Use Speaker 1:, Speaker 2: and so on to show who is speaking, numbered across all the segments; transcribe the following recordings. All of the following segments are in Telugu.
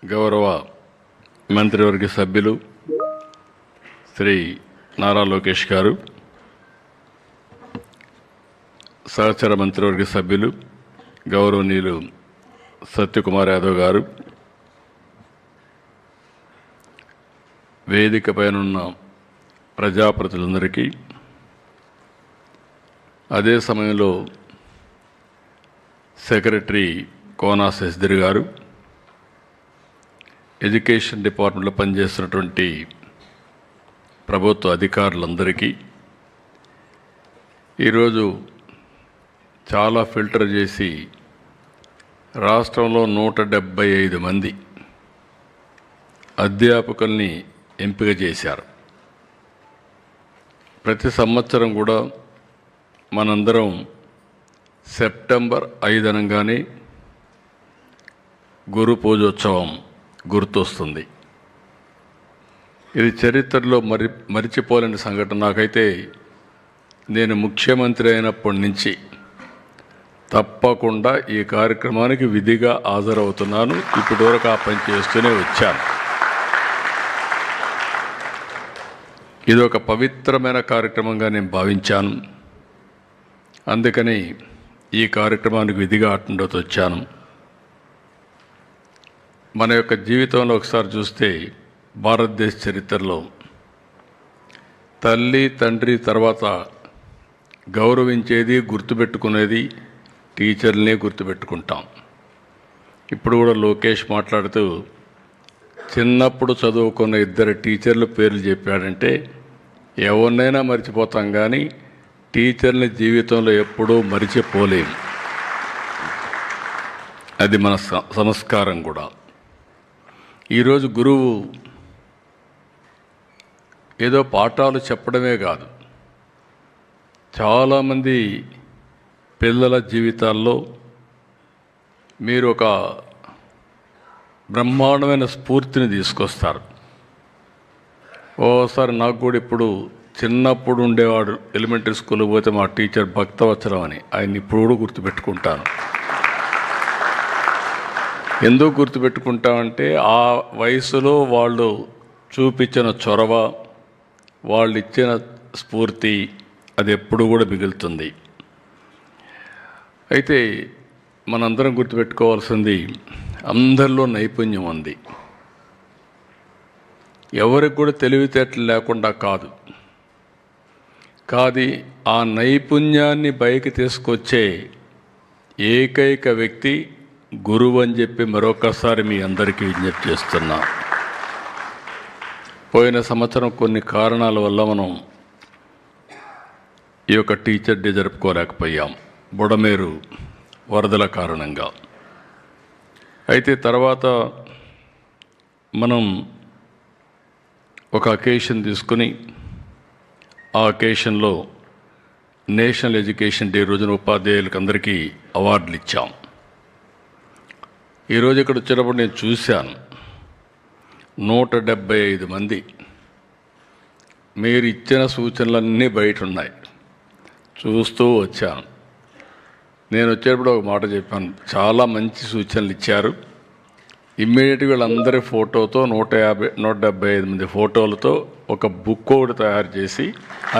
Speaker 1: గౌరవ మంత్రివర్గ సభ్యులు శ్రీ నారా లోకేష్ గారు, సహచర మంత్రివర్గ సభ్యులు గౌరవనీయులు సత్యకుమార్ యాదవ్ గారు, వేదిక పైనున్న ప్రజాప్రతినిధులందరికీ, అదే సమయంలో సెక్రటరీ కోనా శశిధర్ గారు, ఎడ్యుకేషన్ డిపార్ట్మెంట్లో పనిచేస్తున్నటువంటి ప్రభుత్వ అధికారులందరికీ, ఈరోజు చాలా ఫిల్టర్ చేసి రాష్ట్రంలో 175 మంది అధ్యాపకుల్ని ఎంపిక చేశారు. ప్రతి సంవత్సరం కూడా మనందరం సెప్టెంబర్ 5 అనగానే గురు పూజోత్సవం గుర్తొస్తుంది. ఇది చరిత్రలో మరిచిపోలేని సంఘటన. నాకైతే నేను ముఖ్యమంత్రి అయినప్పటి నుంచి తప్పకుండా ఈ కార్యక్రమానికి విధిగా హాజరవుతున్నాను. ఇప్పటివరకు ఆ పని చేస్తూనే వచ్చాను. ఇది ఒక పవిత్రమైన కార్యక్రమంగా నేను భావించాను. అందుకని ఈ కార్యక్రమానికి విధిగా అటెండ్ అవుతూ వచ్చాను. మన యొక్క జీవితంలో ఒకసారి చూస్తే భారతదేశ చరిత్రలో తల్లి తండ్రి తర్వాత గౌరవించేది, గుర్తుపెట్టుకునేది టీచర్లనే గుర్తుపెట్టుకుంటాం. ఇప్పుడు కూడా లోకేష్ మాట్లాడుతూ చిన్నప్పుడు చదువుకున్న 2 టీచర్ల పేర్లు చెప్పాడంటే ఎవరినైనా మర్చిపోతాం, కానీ టీచర్ని జీవితంలో ఎప్పుడూ మరిచిపోలేము. అది మన సంస్కారం కూడా. ఈరోజు గురువు ఏదో పాఠాలు చెప్పడమే కాదు, చాలామంది పిల్లల జీవితాల్లో మీరు ఒక బ్రహ్మాండమైన స్ఫూర్తిని తీసుకొస్తారు. ఓసారి నాకు కూడా ఇప్పుడు చిన్నప్పుడు ఉండేవాడు, ఎలిమెంటరీ స్కూల్కి పోతే మా టీచర్ భక్తవత్సలం అని, ఆయన ఇప్పుడు కూడా గుర్తుపెట్టుకుంటాను. ఎందుకు గుర్తుపెట్టుకుంటామంటే ఆ వయసులో వాళ్ళు చూపించిన చొరవ, వాళ్ళు ఇచ్చిన స్ఫూర్తి అది ఎప్పుడు కూడా మిగులుతుంది. అయితే మనందరం గుర్తుపెట్టుకోవాల్సింది, అందరిలో నైపుణ్యం ఉంది. ఎవరికి కూడా తెలివితేటలు లేకుండా కాదు, ఆ నైపుణ్యాన్ని పైకి తీసుకొచ్చే ఏకైక వ్యక్తి గురువు అని చెప్పి మరొకసారి మీ అందరికీ విజ్ఞప్తి చేస్తున్నా. పోయిన సంవత్సరం కొన్ని కారణాల వల్ల మనం ఈ యొక్క టీచర్ డే జరుపుకోలేకపోయాం, బుడమేరు వరదల కారణంగా. అయితే తర్వాత మనం ఒక అకేషన్ తీసుకుని ఆ అకేషన్లో నేషనల్ ఎడ్యుకేషన్ డే రోజున ఉపాధ్యాయులకు అందరికీ అవార్డులు ఇచ్చాం. ఈరోజు ఇక్కడ వచ్చినప్పుడు నేను చూశాను, 175 మంది. మీరు ఇచ్చిన సూచనలన్నీ బయట ఉన్నాయి, చూస్తూ వచ్చాను. నేను వచ్చేటప్పుడు ఒక మాట చెప్పాను, చాలా మంచి సూచనలు ఇచ్చారు. ఇమ్మీడియట్గా వీళ్ళందరి ఫోటోతో 175 మంది ఫోటోలతో ఒక బుక్ ఒకటి తయారు చేసి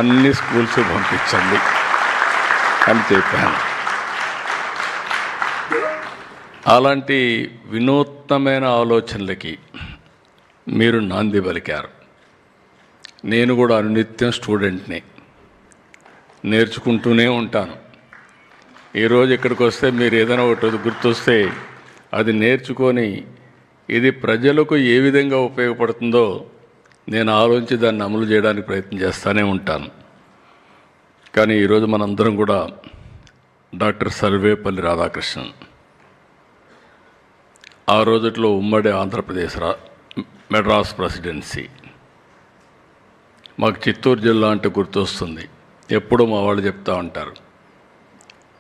Speaker 1: అన్ని స్కూల్స్ పంపించండి అని చెప్పాను. అలాంటి వినూత్నమైన ఆలోచనలకి మీరు నాంది పలికారు. నేను కూడా అనునిత్యం స్టూడెంట్ని, నేర్చుకుంటూనే ఉంటాను. ఈరోజు ఇక్కడికి వస్తే మీరు ఏదైనా ఒకటి గుర్తొస్తే అది నేర్చుకొని ఇది ప్రజలకు ఏ విధంగా ఉపయోగపడుతుందో నేను ఆలోచించి దాన్ని అమలు చేయడానికి ప్రయత్నం చేస్తూనే ఉంటాను. కానీ ఈరోజు మనందరం కూడా డాక్టర్ సర్వేపల్లి రాధాకృష్ణన్, ఆ రోజుట్లో ఉమ్మడి ఆంధ్రప్రదేశ్ మెడ్రాస్ ప్రెసిడెన్సీ, మాకు చిత్తూరు జిల్లా అంటే గుర్తొస్తుంది. ఎప్పుడూ మా వాళ్ళు చెప్తూ ఉంటారు,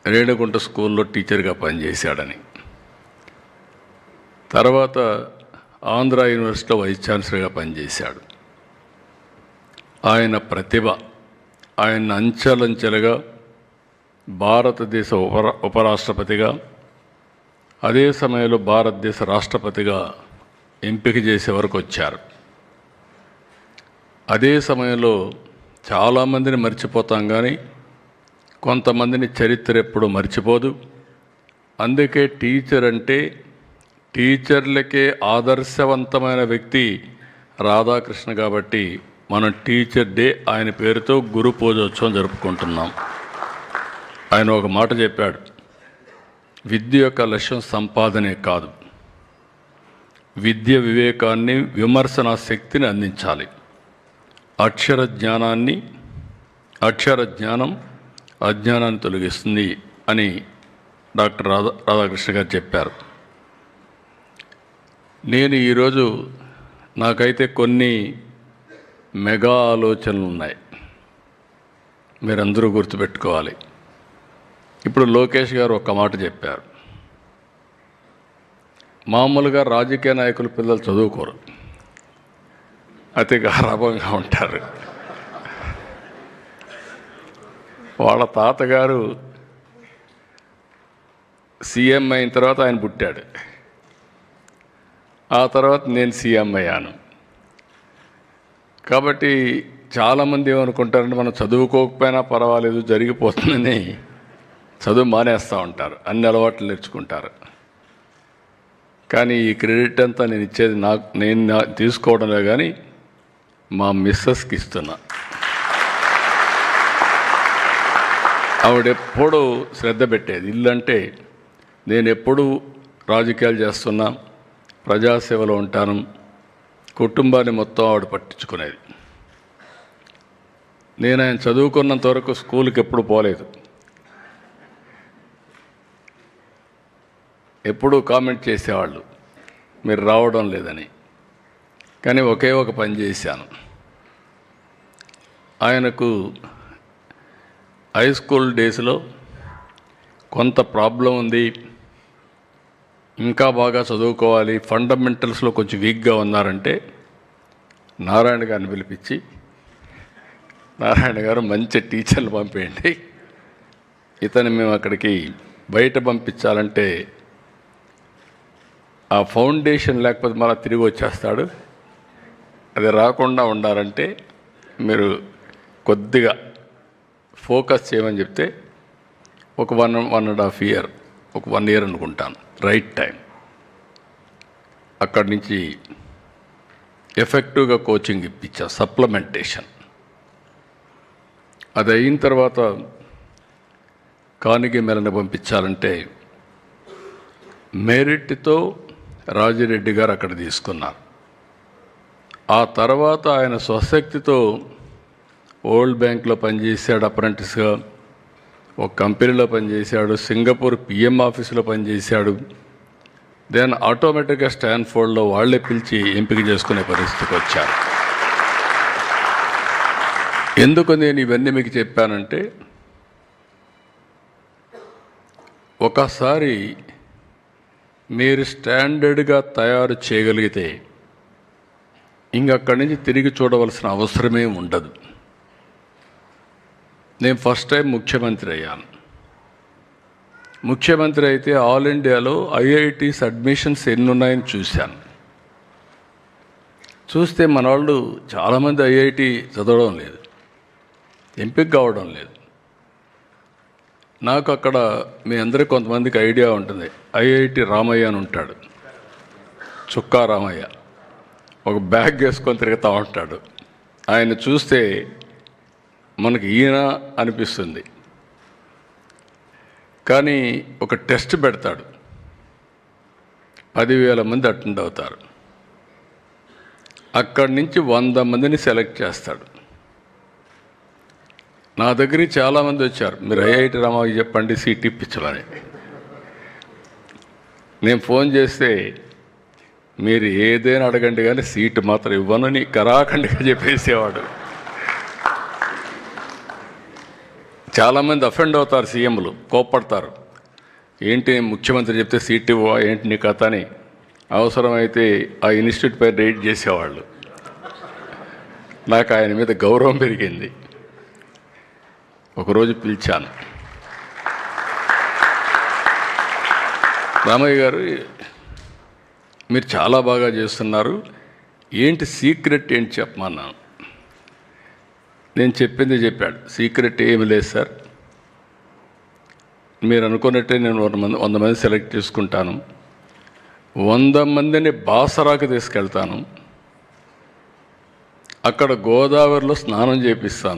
Speaker 1: రేణిగుంట స్కూల్లో టీచర్గా పనిచేశాడని. తర్వాత ఆంధ్ర యూనివర్సిటీలో వైస్ ఛాన్సలర్గా పనిచేశాడు. ఆయన ప్రతిభ, ఆయన అంచెలంచెలుగా భారతదేశ ఉపరాష్ట్రపతిగా, అదే సమయంలో భారతదేశ రాష్ట్రపతిగా ఎంపిక చేసే వరకు వచ్చారు. అదే సమయంలో చాలామందిని మర్చిపోతాం, కానీ కొంతమందిని చరిత్ర ఎప్పుడూ మర్చిపోదు. అందుకే టీచర్ అంటే టీచర్లకే ఆదర్శవంతమైన వ్యక్తి రాధాకృష్ణ. కాబట్టి మనం టీచర్ డే ఆయన పేరుతో గురు పూజోత్సవం జరుపుకుంటున్నాం. ఆయన ఒక మాట చెప్పాడు, విద్య యొక్క లక్ష్యం సంపాదనే కాదు, విద్య వివేకాన్ని, విమర్శన శక్తిని అందించాలి. అక్షర జ్ఞానం అజ్ఞానాన్ని తొలగిస్తుంది అని డాక్టర్ రాధాకృష్ణ గారు చెప్పారు. నేను ఈరోజు నాకైతే కొన్ని మెగా ఆలోచనలు ఉన్నాయి, మీరందరూ గుర్తుపెట్టుకోవాలి. ఇప్పుడు లోకేష్ గారు ఒక మాట చెప్పారు, మామూలుగా రాజకీయ నాయకుల పిల్లలు చదువుకోరు, అతి గారాభంగా ఉంటారు. వాళ్ళ తాతగారు సీఎం అయిన తర్వాత ఆయన పుట్టాడు, ఆ తర్వాత నేను సీఎం అయ్యాను. కాబట్టి చాలామంది ఏమనుకుంటారంటే మనం చదువుకోకపోయినా పర్వాలేదు జరిగిపోతుందని చదువు మానేస్తూ ఉంటారు, అన్ని అలవాట్లు నేర్చుకుంటారు. కానీ ఈ క్రెడిట్ అంతా నేను ఇచ్చేది నేను తీసుకోవడంలో కానీ మా మిస్సెస్కి ఇస్తున్నా. ఆవిడెప్పుడూ శ్రద్ధ పెట్టేది, ఇల్లంటే నేను ఎప్పుడూ రాజకీయాలు చేస్తున్నా, ప్రజాసేవలో ఉంటాను, కుటుంబాన్ని మొత్తం ఆవిడ పట్టించుకునేది. నేను ఆయన చదువుకున్నంత వరకు స్కూల్కి ఎప్పుడు పోలేదు, ఎప్పుడూ కామెంట్ చేసేవాళ్ళు మీరు రావడం లేదని. కానీ ఒకే ఒక పని చేశాను, ఆయనకు హై స్కూల్ డేస్లో కొంత ప్రాబ్లం ఉంది, ఇంకా బాగా చదువుకోవాలి, ఫండమెంటల్స్లో కొంచెం వీక్గా ఉన్నారంటే నారాయణ గారిని పిలిపించి, నారాయణ గారు మంచి టీచర్లు పంపేయండి, ఇతను మేము అక్కడికి బయట పంపించాలంటే ఆ ఫౌండేషన్ లేకపోతే మళ్ళీ తిరిగి వచ్చేస్తాడు, అది రాకుండా ఉండాలంటే మీరు కొద్దిగా ఫోకస్ చేయమని చెప్తే ఒక 1.5 year, ఒక 1 year అనుకుంటాను, రైట్ టైం. అక్కడి నుంచి ఎఫెక్టివ్గా కోచింగ్ ఇప్పించా, సప్లిమెంటేషన్. అది అయిన తర్వాత కానిగి మెలని పంపించాలంటే మెరిట్తో రాజిరెడ్డి గారు అక్కడ తీసుకున్నారు. ఆ తర్వాత ఆయన స్వశక్తితో వరల్డ్ బ్యాంక్లో పనిచేశాడు, అప్రెంటిస్గా ఒక కంపెనీలో పనిచేశాడు, సింగపూర్ పిఎం ఆఫీసులో పనిచేశాడు. దెన్ ఆటోమేటిక్గా స్టాన్ఫోర్డ్లో వాళ్ళే పిలిచి ఎంపిక చేసుకునే పరిస్థితికి వచ్చారు. ఎందుకు నేను ఇవన్నీ మీకు చెప్పానంటే, ఒకసారి మీరు స్టాండర్డ్గా తయారు చేయగలిగితే ఇంకక్కడి నుంచి తిరిగి చూడవలసిన అవసరమే ఉండదు. నేను ఫస్ట్ టైం ముఖ్యమంత్రి అయ్యాను. ముఖ్యమంత్రి అయితే ఆల్ ఇండియాలో ఐఐటీస్ అడ్మిషన్స్ ఎన్ని ఉన్నాయని చూశాను. చూస్తే మన వాళ్ళు చాలామంది ఐఐటి చదవడం లేదు, ఎంపిక కావడం లేదు. నాకు అక్కడ మీ అందరికీ కొంతమందికి ఐడియా ఉంటుంది, ఐఐటి రామయ్య అని ఉంటాడు, చుక్కా రామయ్య, ఒక బ్యాగ్ వేసుకొని తిరుగుతూ ఉంటాడు. ఆయన చూస్తే మనకి ఈయన అనిపిస్తుంది. కానీ ఒక టెస్ట్ పెడతాడు, 10,000 మంది అటెండ్ అవుతారు. అక్కడి నుంచి 100 మందిని సెలెక్ట్ చేస్తాడు. నా దగ్గరికి చాలామంది వచ్చారు, మీరు ఐఐటి రామయ్య చెప్పండి సీట్ ఇప్పించమని. నేను ఫోన్ చేస్తే మీరు ఏదైనా అడగండి కానీ సీటు మాత్రం ఇవ్వనని కరాఖండిగా చెప్పేసేవాడు. చాలామంది అఫెండ్ అవుతారు, సీఎంలు కోప్పడతారు, ఏంటి ముఖ్యమంత్రి చెప్తే సీట్ ఇవ్వ ఏంటి నీ కథ అని. అవసరమైతే ఆ ఇన్స్టిట్యూట్ పై రైడ్ చేసేవాళ్ళు. నాకు ఆయన మీద గౌరవం పెరిగింది. ఒకరోజు పిలిచాను, రామయ్య గారు మీరు చాలా బాగా చేస్తున్నారు, ఏంటి సీక్రెట్ ఏంటి చెప్పమన్నాను. నేను చెప్పింది చెప్పాడు, సీక్రెట్ ఏమి లేదు సార్, మీరు అనుకున్నట్టే నేను 100 మంది సెలెక్ట్ చేసుకుంటాను, 100 మందిని బాసరాకు తీసుకెళ్తాను, అక్కడ గోదావరిలో స్నానం చేపిస్తాను,